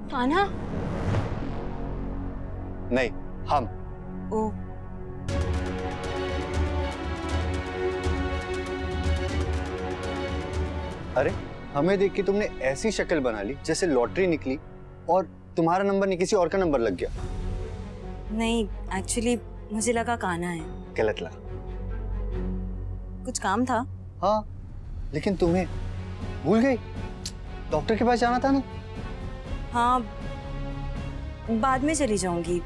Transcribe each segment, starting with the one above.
कान्हा? नहीं, हम। ओ, अरे हमें देख के तुमने ऐसी शक्ल बना ली जैसे लॉटरी निकली और तुम्हारा नंबर नहीं किसी और का नंबर लग गया। नहीं, एक्चुअली मुझे लगा कान्हा है। गलत लगा। कुछ काम था। हाँ, लेकिन तुम्हें भूल गई। डॉक्टर के पास जाना था ना। हाँ, बाद में चली जाऊंगी,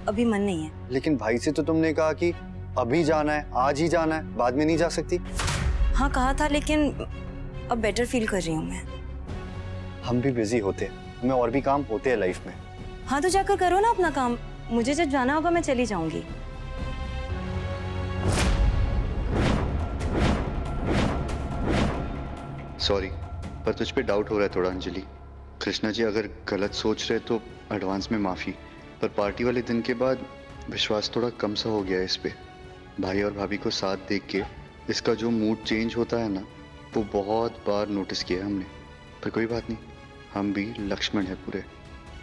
अभी मन नहीं है। लेकिन भाई से तो तुमने कहा कि अभी जाना है, आज ही जाना है, बाद में नहीं जा सकती। हाँ कहा था, लेकिन अब बेटर फील कर रही हूँ मैं। हम भी बिजी होते हैं, हमें और भी काम होते हैं लाइफ में। हाँ तो जाकर करो ना अपना काम, मुझे जब जाना होगा मैं चली जाऊंगी। सॉरी, पर तुझ पे डाउट हो रहा है थोड़ा अंजलि। कृष्णा जी अगर गलत सोच रहे तो एडवांस में माफ़ी, पर पार्टी वाले दिन के बाद विश्वास थोड़ा कम सा हो गया है इस पे। भाई और भाभी को साथ देख के इसका जो मूड चेंज होता है ना, वो बहुत बार नोटिस किया है हमने। पर कोई बात नहीं, हम भी लक्ष्मण है पूरे।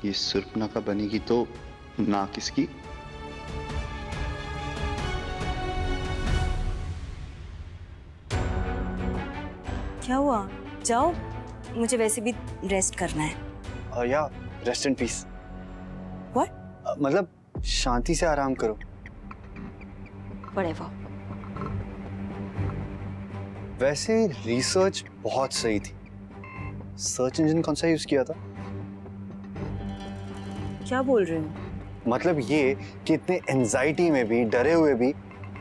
ये सुर्पनखा बनेगी तो ना किसकी। क्या हुआ? जाओ, मुझे वैसे भी रेस्ट करना है। या रेस्ट इन पीस। What? मतलब शांति से आराम करो। Whatever. वैसे रिसर्च बहुत सही थी। सर्च इंजन कौन सा यूज किया था? क्या बोल रहे हो? मतलब ये कि इतने एंजाइटी में भी, डरे हुए भी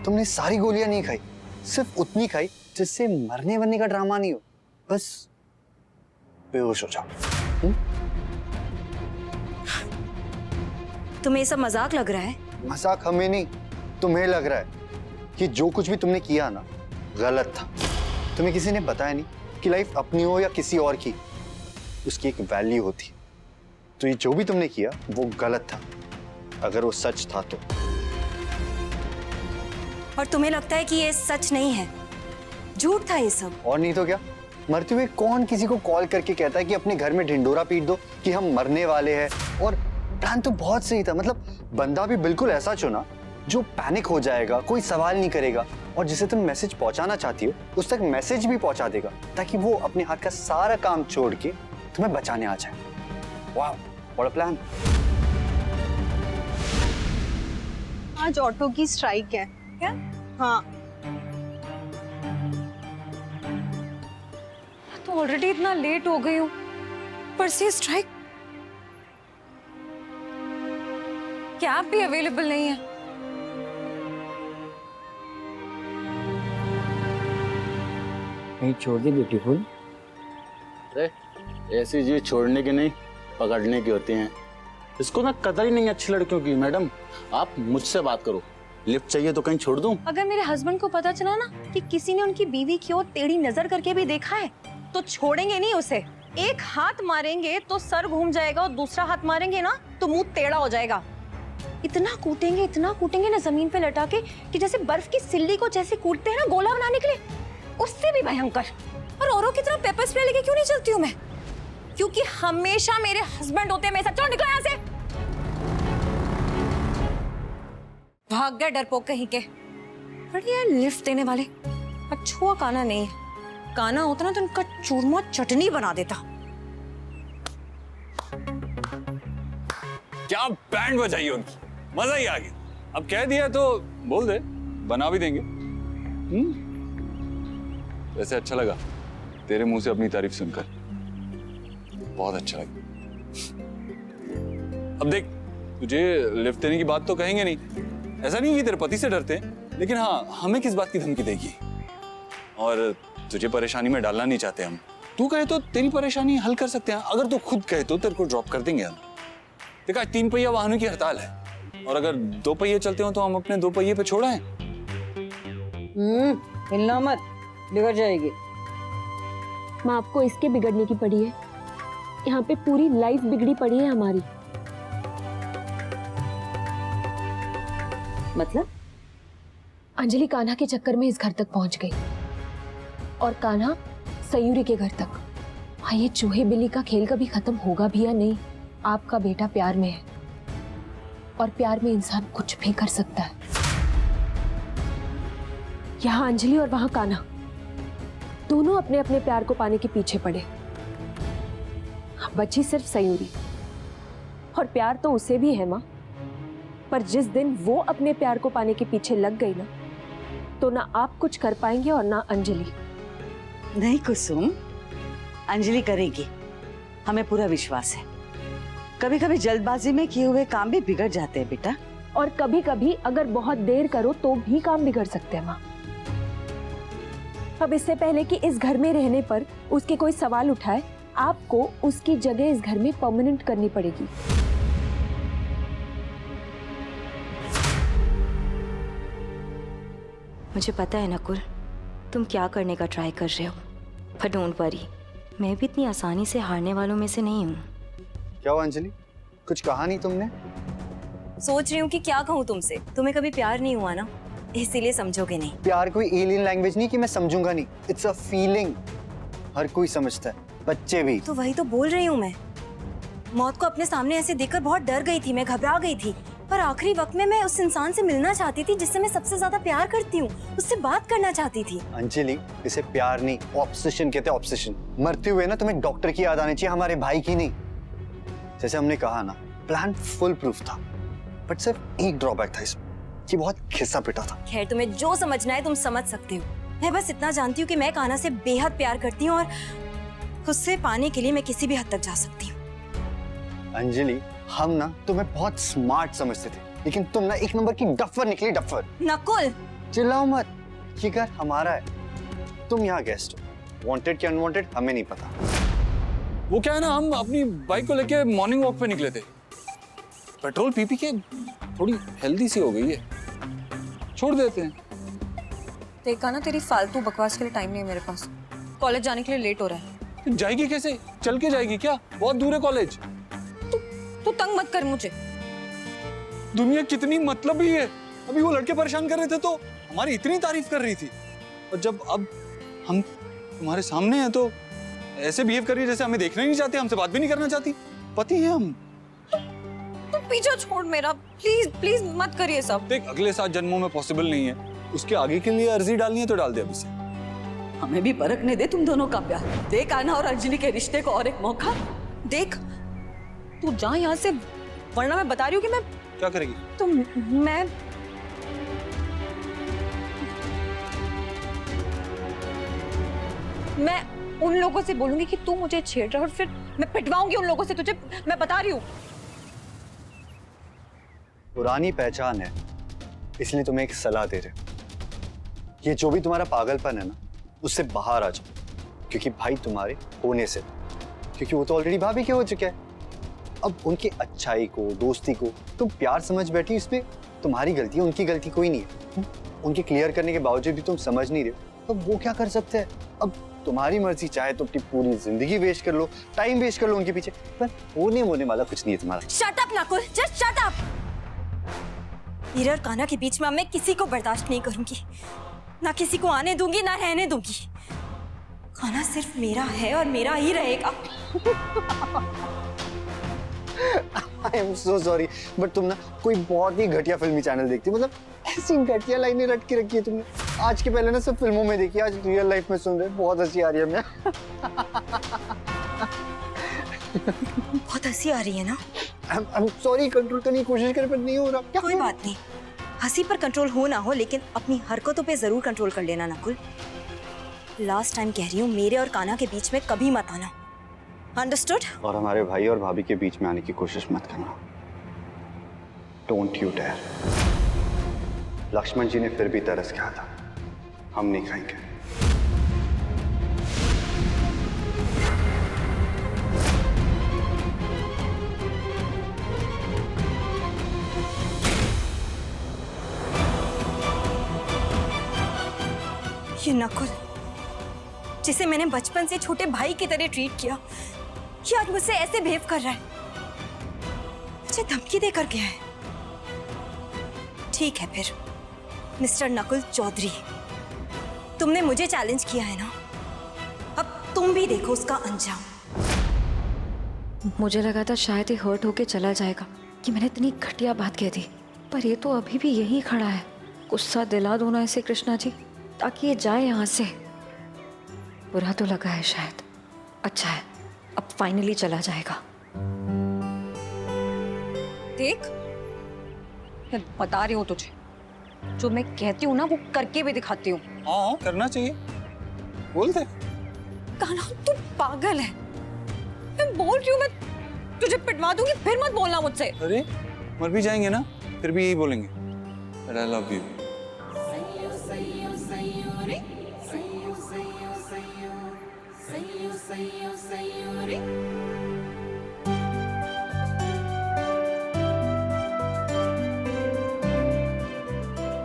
तुमने सारी गोलियां नहीं खाई, सिर्फ उतनी खाई जिससे मरने वरने का ड्रामा नहीं हो, बस बेहोश हो जाओ। तुम्हें ये सब मजाक लग रहा है? मजाक हमें नहीं, तुम्हें लग रहा है कि जो कुछ भी तुमने किया ना गलत था। तुम्हें किसी ने बताया नहीं कि लाइफ अपनी हो या किसी और की, उसकी एक वैल्यू होती। तो ये जो भी तुमने किया वो गलत था, अगर वो सच था तो। और तुम्हें लगता है कि ये सच नहीं है, झूठ था ये सब? और नहीं तो क्या, मरते हुए कौन किसी को कॉल करके कहता है कि अपने घर में ढिंडोरा पीट दो कि हम मरने वाले हैं। और प्लान तो बहुत सही था, मतलब बंदा भी बिल्कुल ऐसा चुना जो पैनिक हो जाएगा, कोई सवाल नहीं करेगा, और जिसे तुम मैसेज पहुंचाना चाहती हो उस तक मैसेज भी पहुंचा देगा, ताकि वो अपने हाथ का सारा काम छोड़ के तुम्हें बचाने आ जाए। वाह, व्हाट अ प्लान। आज ऑटो की स्ट्राइक है। क्या? हाँ, तो ऑलरेडी इतना लेट हो गई हूँ, पर से स्ट्राइक। कैब भी अवेलेबल नहीं है। कहीं छोड़ दी ब्यूटीफुल। अरे ऐसी चीज छोड़ने की नहीं, पकड़ने की होती हैं। इसको ना कदर ही नहीं अच्छी लड़कियों की। मैडम आप मुझसे बात करो, लिफ्ट चाहिए तो कहीं छोड़ दूं? अगर मेरे हस्बैंड को पता चला ना कि किसी ने उनकी बीवी की ओर टेढ़ी नजर करके भी देखा है तो छोड़ेंगे नहीं उसे। एक हाथ मारेंगे तो सर घूम जाएगा और दूसरा हाथ मारेंगे ना तो मुंह टेढ़ा हो जाएगा। इतना कूटेंगे ना जमीन पे लटा के कि जैसे बर्फ की सिल्ली को जैसे कूटते हैं ना गोला बनाने के लिए, उससे भी भयंकर। और औरों की तरह पेपर स्प्रे लेके क्यों नहीं चलती हूँ मैं? क्योंकि हमेशा मेरे हस्बैंड होते हैं मेरे साथ। चलो निकलो यहाँ से। भाग गए डरपोक कहीं के। बढ़िया लिफ्ट देने वाले। अच्छुआ काना नहीं है, काना होता ना तो उनका चूरमा चटनी बना देता। क्या बैंड बजाई उनकी, मजा ही आ गया। अब कह दिया तो बोल दे, बना भी देंगे। वैसे अच्छा लगा तेरे मुंह से अपनी तारीफ सुनकर, बहुत अच्छा लगा। अब देख, तुझे लिफ्ट देने की बात तो कहेंगे नहीं, ऐसा नहीं कि तेरे पति से डरते हैं, लेकिन हाँ हमें किस बात की धमकी देगी, और तुझे परेशानी में डालना नहीं चाहते हम। तू कहे तो तेरी परेशानी हल कर सकते हैं, अगर तू खुद कहे तो तेरे को ड्रॉप कर देंगे हम। देखा, 3 पहिया वाहनों की हड़ताल है, और अगर 2 पहिए चलते हो तो हम अपने 2 पहिए पे छोड़ाएं। हिलना मत, बिगड़ जाएगी। माँ आपको इसके बिगड़ने की पड़ी है, यहाँ पे पूरी लाइफ बिगड़ी पड़ी है हमारी। मतलब? अंजलि कान्हा के चक्कर में इस घर तक पहुंच गई, और कान्हा सयूरी के घर तक। हाँ, ये चूहे बिल्ली का खेल कभी खत्म होगा भी या नहीं, आपका बेटा प्यार में है और प्यार में इंसान कुछ भी कर सकता है। यहाँ अंजलि और वहां कान्हा दोनों अपने अपने प्यार को पाने के पीछे पड़े। बची सिर्फ सयूरी, और प्यार तो उसे भी है माँ, पर जिस दिन वो अपने प्यार को पाने के पीछे लग गई ना, तो ना आप कुछ कर पाएंगे और ना अंजलि। नहीं कुसुम, अंजलि करेगी, हमें पूरा विश्वास है। कभी कभी जल्दबाजी में किए हुए काम भी बिगड़ जाते हैं बेटा। और कभी कभी अगर बहुत देर करो तो भी काम बिगड़ सकते हैं माँ। अब इससे पहले कि इस घर में रहने पर उसके कोई सवाल उठाए, आपको उसकी जगह इस घर में परमानेंट करनी पड़ेगी। मुझे पता है नकुल, तुम क्या करने का ट्राई कर रहे हो, पर डोंट वरी, मैं भी इतनी आसानी से हारने वालों में से नहीं हूँ। क्या हुआ अंजलि, कुछ कहा नहीं तुमने? सोच रही हूँ कि क्या कहूँ तुमसे। तुम्हें कभी प्यार नहीं हुआ ना, इसीलिए समझोगे नहीं। प्यार कोई एलियन लैंग्वेज नहीं कि मैं समझूंगा नहीं। इट्स अ फीलिंग, हर कोई समझता है, बच्चे भी। तो वही तो बोल रही हूँ मैं। मौत को अपने सामने ऐसे देखकर बहुत डर गई थी, मैं घबरा गई थी, पर आखिरी वक्त में मैं उस इंसान से मिलना चाहती थी जिससे मैं सबसे ज्यादा प्यार करती हूँ, उससे बात करना चाहती थी। अंजलि, इसे प्यार नहीं, ऑब्सेशन कहते हैं, ऑब्सेशन। मरते हुए ना तुम्हें डॉक्टर की याद आनी चाहिए, हमारे भाई की नहीं। जैसे हमने कहा ना, प्लान फुल प्रूफ था, बट सिर्फ एक ड्रॉबैक था इसमें, कि बहुत खिस्सा पिटा था। खैर, तुम्हें जो समझना है तुम समझ सकते हो। मैं बस इतना जानती हूँ कि मैं कान्हा से बेहद प्यार करती हूँ और उससे पाने के लिए मैं किसी भी हद तक जा सकती हूँ। अंजलि, हम ना तुम्हें बहुत स्मार्ट समझते थे, लेकिन तुम ना एक नंबर की डफर निकली, डफर। नकुल, चिल्लाओ मत, ये घर हमारा है, तुम यहाँ गेस्ट हो। वांटेड क्या अनवांटेड हमें नहीं पता। वो क्या है ना, हम अपनी बाइक को लेके मॉर्निंग वॉक पे निकले थे, पेट्रोल पी पी के थोड़ी हेल्दी सी हो गई है, छोड़ देते हैं। देखा ना, तेरी फालतू बकवास के लिए टाइम नहीं है मेरे पास। कॉलेज जाने के लिए लेट हो रहा है। जाएगी कैसे? चल के जाएगी क्या? बहुत दूर है कॉलेज। तू तंग मत कर मुझे। दुनिया कितनी मतलबी है। अभी वो लड़के परेशान कर रहे थे तो हमारी इतनी तारीफ कर रही थी, और जब अब हम तुम्हारे सामने हैं तो ऐसे बिहेव कर रही है जैसे हमें देखना ही नहीं चाहती, हमसे बात भी नहीं करना चाहती। पति है हम। तू पीछा छोड़ मेरा, प्लीज प्लीज मत करिए सब। देख, अगले 7 जन्मों में पॉसिबल नहीं है, उसके आगे के लिए अर्जी डालनी है तो डाल दे अभी से। हमें भी परखने दे तुम दोनों का प्यार। दे कान्हा और अंजलि के रिश्ते को और एक मौका। देख, तू जा यहाँ से, वरना मैं बता रही हूँ कि मैं क्या करेगी? तो मैं उन लोगों से बोलूंगी कि तू मुझे छेड़ रहा है, और फिर मैं पिटवाऊंगी उन लोगों से तुझे, मैं बता रही हूँ। पुरानी पहचान है, इसलिए तुम्हें एक सलाह दे रहे हो। ये जो भी तुम्हारा पागलपन है ना, उससे बाहर आ जाओ, क्योंकि भाई तुम्हारे होने से, क्योंकि वो तो ऑलरेडी भाभी के हो चुके हैं। अब उनकी अच्छाई को, दोस्ती को तुम प्यार समझ बैठी, इसमें तुम्हारी गलती है, उनकी गलती कोई नहीं है। उनके क्लियर करने के बावजूद भी तुम समझ नहीं रहे हो, तो वो क्या कर सकते हैं? अब तुम्हारी मर्जी, चाहे तो अपनी पूरी जिंदगी वेस्ट कर लो, टाइम वेस्ट कर लो उनके पीछे, पर होने वाला कुछ नहीं है तुम्हारा। Shut up Nakul, just shut up. मेरे और कान्हा के बीच में मैं किसी को बर्दाश्त नहीं करूंगी, ना किसी को आने दूंगी, ना रहने दूंगी। कान्हा सिर्फ मेरा है और मेरा ही रहेगा। I am so sorry, but तुम ना कोई बहुत ही घटिया फिल्मी चैनल देखती हो, मतलब ऐसी घटिया लाइनें रट के रखी है तुमने। आज के पहले ना सब फिल्मों में देखी, आज रियल लाइफ में सुन रहे, बहुत हंसी आ रही है। मैं बहुत हंसी आ रही है ना? I'm sorry, कंट्रोल करने की कोशिश कर, पर नहीं हो रहा। क्या कोई बात नहीं, हंसी पर कंट्रोल हो ना हो, लेकिन अपनी हरकतों पे जरूर कंट्रोल कर लेना नकुल। लास्ट टाइम कह रही हूँ, मेरे और कान्हा के बीच में कभी मत आना, अंडरस्टूड? और हमारे भाई और भाभी के बीच में आने की कोशिश मत करना। Don't you dare. Lakshman ji ने फिर भी तरस खाया था, हम नहीं खाएंगे। ये नकुल, जिसे मैंने बचपन से छोटे भाई की तरह ट्रीट किया, ये आज मुझसे ऐसे बिहेव कर रहा है, मुझे धमकी देकर गया है। ठीक है फिर, मिस्टर नकुल चौधरी, तुमने मुझे चैलेंज किया है ना, अब तुम भी देखो उसका अंजाम। मुझे लगा था शायद ही हर्ट होके चला जाएगा कि मैंने इतनी घटिया बात कह दी, पर ये तो अभी भी यही खड़ा है। गुस्सा दिला दो ना इसे कृष्णा जी, ताकि ये जाए यहाँ से। बुरा तो लगा है शायद, अच्छा है अब फाइनली चला जाएगा। देख, मैं बता रही हूँ तुझे, जो मैं कहती हूँ ना वो करके भी दिखाती हूँ। हाँ करना चाहिए, बोल दे। कान्हा तू पागल है, मैं बोल रही हूँ, मैं तुझे पिटवा दूंगी, फिर मत बोलना मुझसे। अरे मर भी जाएंगे ना, फिर भी यही बोलेंगे, आई लव यू।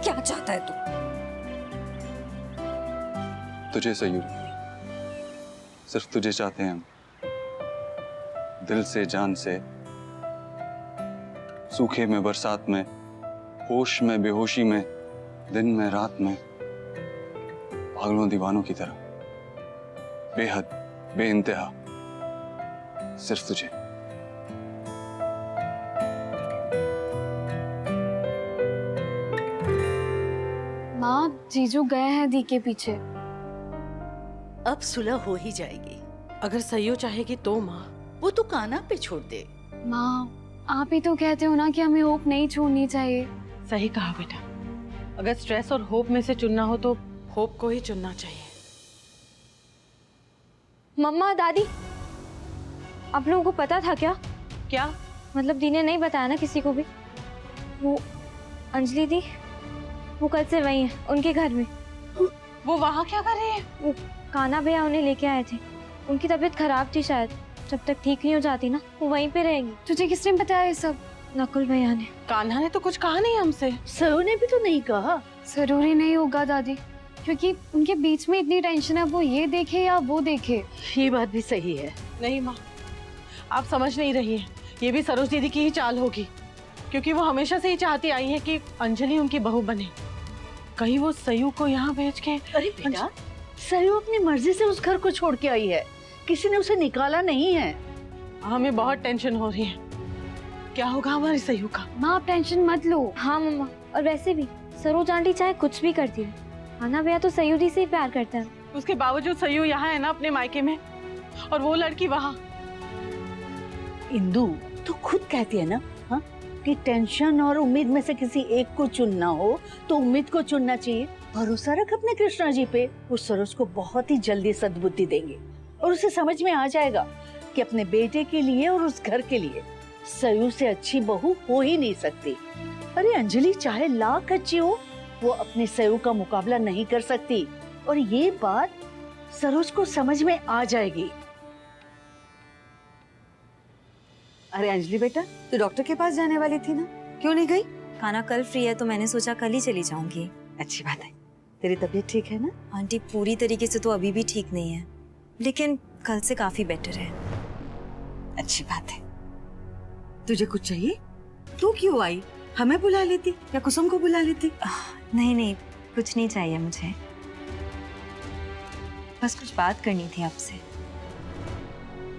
क्या चाहता है तू? तुझे सयूरी, सिर्फ तुझे चाहते हैं हम, दिल से जान से। सूखे में बरसात में, होश में बेहोशी में, दिन में रात में, पागलों दीवानों की तरह, बेहद बेइंतहा, सिर्फ तुझे। माँ, जीजू गए हैं दी के पीछे। अब सुलह हो ही जाएगी, अगर सईयो चाहेगी तो माँ। वो तो कान्हा पे छोड़ दे। माँ, आप ही तो कहते हो ना कि हमें होप नहीं छोड़नी चाहिए। सही कहा बेटा, अगर स्ट्रेस और होप में से चुनना हो तो होप को ही चुनना चाहिए। मम्मा, दादी, आप लोगों को पता था क्या? क्या मतलब दी ने नहीं बताया ना किसी को भी? वो अंजलि दी, वो कल से वही है उनके घर में। वो वहाँ क्या कर रही है? वो कान्हा भैया उन्हें लेके आए थे, उनकी तबीयत खराब थी शायद, जब तक ठीक नहीं हो जाती ना वो वहीं पे रहेंगी। तुझे किसने बताया ये सब? नकुल भैया ने। कान्हा ने तो कुछ कहा नहीं हमसे। सरू ने भी तो नहीं कहा। जरूरी नहीं होगा दादी, क्योंकि उनके बीच में इतनी टेंशन है, वो ये देखे या वो देखे। ये बात भी सही है। नहीं माँ, आप समझ नहीं रही हैं, ये भी सरोज दीदी की ही चाल होगी, क्योंकि वो हमेशा से ही चाहती आई है कि अंजलि उनकी बहू बने। कहीं वो सयू को यहाँ भेज के। अरे बेटा, सरू अपनी मर्जी से उस घर को छोड़ के आई है, किसी ने उसे निकाला नहीं है। हमें बहुत टेंशन हो रही है, क्या होगा हमारी सयू का? माँ आप टेंशन मत लो। हाँ मम्मा, और वैसे भी सरोज आंटी चाहे कुछ भी करती है, कान्हा भैया तो सयूरी से ही प्यार करता है। उसके बावजूद सयू यहाँ है ना अपने मायके में, और वो लड़की वहाँ। इंदु तो खुद कहती है ना, हाँ, कि टेंशन और उम्मीद में से किसी एक को चुनना हो तो उम्मीद को चुनना चाहिए। भरोसा रख अपने कृष्णा जी पे, वो सरोज को बहुत ही जल्दी सद्बुद्धि देंगे और उसे समझ में आ जाएगा कि अपने बेटे के लिए और उस घर के लिए सयू से अच्छी बहू हो ही नहीं सकती। अरे अंजलि चाहे लाख अच्छी हो, वो अपनी सयू का मुकाबला नहीं कर सकती, और ये बात सरोज को समझ में आ जाएगी। अरे अंजलि बेटा, तू डॉक्टर के पास जाने वाली थी ना, क्यों नहीं गई? कान्हा कल फ्री है तो मैंने सोचा कल ही चली जाऊंगी। अच्छी बात है। तेरी तबीयत ठीक है ना? आंटी पूरी तरीके से तो अभी भी ठीक नहीं है, लेकिन कल से काफी बेटर है। अच्छी बात है। तुझे कुछ चाहिए? तू क्यों आई? हमें बुला लेती या कुसुम को बुला लेती? नहीं नहीं, कुछ नहीं चाहिए मुझे, बस कुछ बात करनी थी आपसे।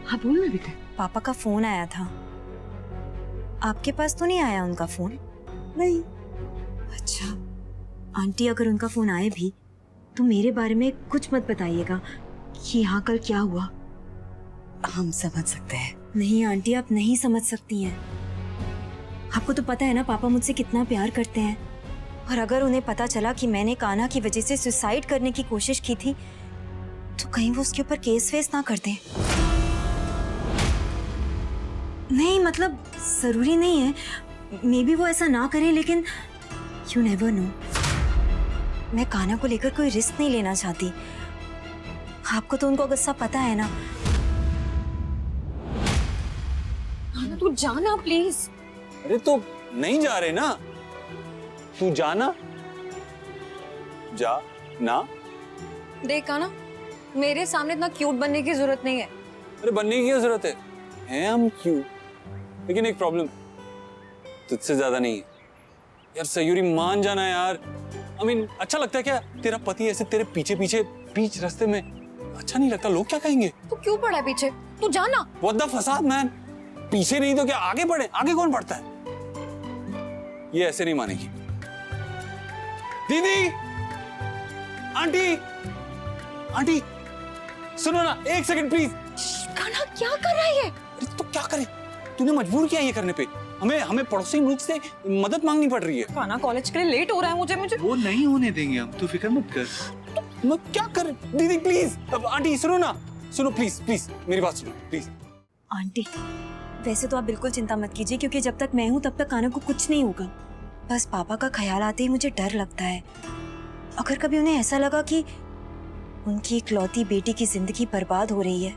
हाँ बोल ना बेटा। पापा का फोन आया था, आपके पास तो नहीं आया उनका फोन? नहीं। अच्छा, आंटी अगर उनका फोन आए भी तो मेरे बारे में कुछ मत बताइएगा कि यहाँ कल क्या हुआ। हम समझ सकते हैं। नहीं आंटी, आप नहीं समझ सकती हैं। आपको तो पता है ना पापा मुझसे कितना प्यार करते हैं, और अगर उन्हें पता चला कि मैंने कान्हा की वजह से सुसाइड करने की कोशिश की थी तो कहीं वो उसके ऊपर केस वेस ना कर दें। नहीं मतलब जरूरी नहीं है, मे बी वो ऐसा ना करें, लेकिन यू नेवर नो। मैं कान्हा को लेकर कोई रिस्क नहीं लेना चाहती। आपको तो उनको गुस्सा पता है ना। कान्हा तू जाना प्लीज। अरे तो नहीं जा रहे ना, तू जाना, जा ना। देख कान्हा, मेरे सामने इतना क्यूट बनने की जरूरत नहीं है। अरे बनने की क्या जरूरत है हम क्यों? लेकिन एक प्रॉब्लम, तुझसे ज्यादा नहीं है यार। सयूरी मान जाना यार। I mean, अच्छा लगता है क्या तेरा पति ऐसे तेरे पीछे पीछे बीच रास्ते में? अच्छा नहीं लगता, लोग क्या कहेंगे? तू क्यों पड़ा है पीछे? तू जाना। What the फसाद मैन, पीछे नहीं तो क्या आगे बढ़े? आगे कौन बढ़ता है? ये ऐसे नहीं मानेगी। दीदी, आंटी, आंटी, सुनो ना, एक सेकंड प्लीज। कान्हा क्या कर रहा है ये? अरे तो क्या करे? तूने मजबूर किया ये करने पे। हमें पड़ोसी मुल्क से मदद मांगनी पड़ रही है। कान्हा कॉलेज के लिए लेट हो रहा है मुझे। वो नहीं होने देंगे हम, तू फिक्र मत कर। मैं क्या करें? दीदी प्लीज, अब आंटी सुनो ना, सुनो प्लीज प्लीज, मेरी बात सुनो प्लीज। आंटी, वैसे तो आप बिल्कुल चिंता मत कीजिए, क्योंकि जब तक मैं हूँ तब तक कान्हा को कुछ नहीं होगा। बस पापा का ख्याल आते ही मुझे डर लगता है। अगर कभी उन्हें ऐसा लगा कि उनकी इकलौती बेटी की जिंदगी बर्बाद हो रही है,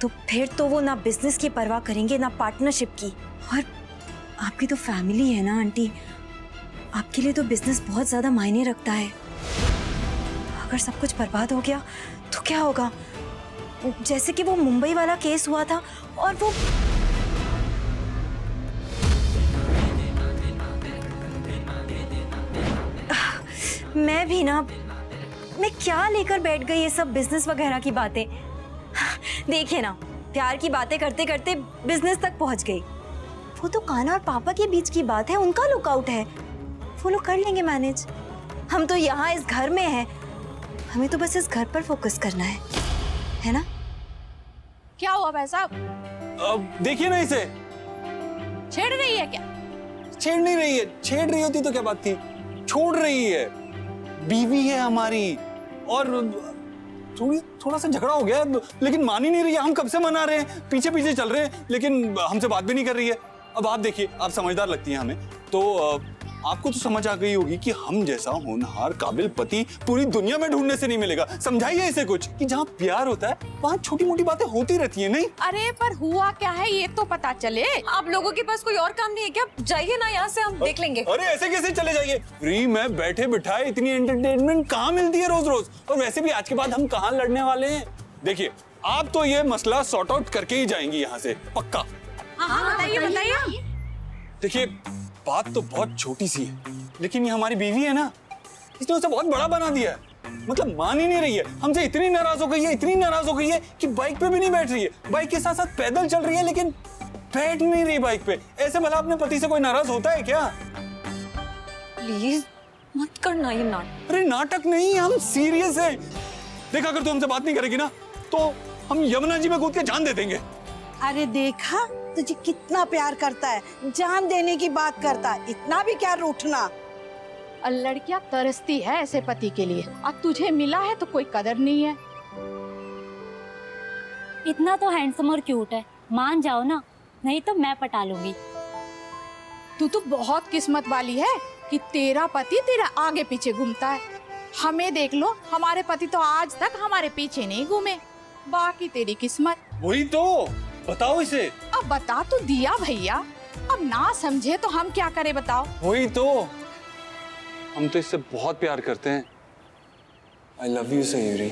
तो फिर तो वो ना बिजनेस की परवाह करेंगे ना पार्टनरशिप की। और आपकी तो फैमिली है ना आंटी, आपके लिए तो बिजनेस बहुत ज्यादा मायने रखता है। अगर सब कुछ बर्बाद हो गया तो क्या होगा? जैसे कि वो मुंबई वाला केस हुआ था, और वो मैं भी ना, मैं क्या लेकर बैठ गई ये सब बिजनेस वगैरह की बातें। देखिए ना, प्यार की बातें करते करते बिजनेस तक पहुंच गई। वो तो कान्हा और पापा के बीच की बात है, उनका लुकआउट है, वो लोग कर लेंगे मैनेज। हम तो यहाँ इस घर में हैं, हमें तो बस इस घर पर फोकस करना है ना? क्या हुआ भाई साहब? अब देखिए ना इसे, छेड़ रही है क्या? छेड़ नहीं रही है। छेड़ रही होती तो क्या बात थी? छोड़ रही है। बीवी है हमारी, और थोड़ा सा झगड़ा हो गया, लेकिन मान ही नहीं रही है। हम कब से मना रहे हैं, पीछे पीछे चल रहे हैं, लेकिन हमसे बात भी नहीं कर रही है। अब आप देखिए, आप समझदार लगती हैं हमें, तो आपको तो समझ आ गई होगी कि हम जैसा होनहार काबिल पति पूरी दुनिया में ढूंढने से नहीं मिलेगा। समझाइए इसे कुछ, कि जहाँ प्यार होता है वहाँ छोटी मोटी बातें होती रहती है। नहीं, अरे पर हुआ क्या है ये तो पता चले। आप लोगों के पास कोई और काम नहीं है क्या? जाइए ना यहाँ से, हम देख लेंगे। अरे ऐसे कैसे चले जाइए? फ्री में बैठे बिठाए इतनी एंटरटेनमेंट कहाँ मिलती है रोज रोज? और वैसे भी आज के बाद हम कहाँ लड़ने वाले हैं? देखिए, आप तो ये मसला सॉर्ट आउट करके ही जाएंगी यहाँ से, पक्का। हाँ बताइए। देखिए, बात तो बहुत छोटी सी है, लेकिन ये हमारी बीवी है ना, इसने उसे बहुत बड़ा बना दिया है। मतलब मान ही नहीं रही है, हमसे इतनी नाराज हो गई है, इतनी नाराज हो गई है कि बाइक पे भी नहीं बैठ रही है। बाइक के साथ साथ पैदल चल रही है, लेकिन बैठ नहीं रही बाइक पे। ऐसे भला अपने पति से कोई नाराज होता है क्या? प्लीज मत करना ये नाटक। अरे नाटक नहीं, हम सीरियस है। देखा, अगर तू हमसे बात नहीं करेगी ना, तो हम यमुना जी में कूद के जान दे देंगे। अरे देखा तुझे कितना प्यार करता है, जान देने की बात करता है, इतना भी क्या रूठना। और लड़कियां तरसती है ऐसे पति के लिए, अब तुझे मिला है तो कोई कदर नहीं है। इतना तो हैंडसम और क्यूट है, मान जाओ ना, नहीं तो मैं पटा लूंगी। तू तो बहुत किस्मत वाली है कि तेरा पति तेरा आगे पीछे घूमता है। हमें देख लो, हमारे पति तो आज तक हमारे पीछे नहीं घूमे। बाकी तेरी किस्मत। वही तो, बताओ इसे। अब बता तो दिया भैया, अब ना समझे तो हम क्या करें बताओ? वही तो, हम तो इससे बहुत प्यार करते हैं। I love you, Sayuri.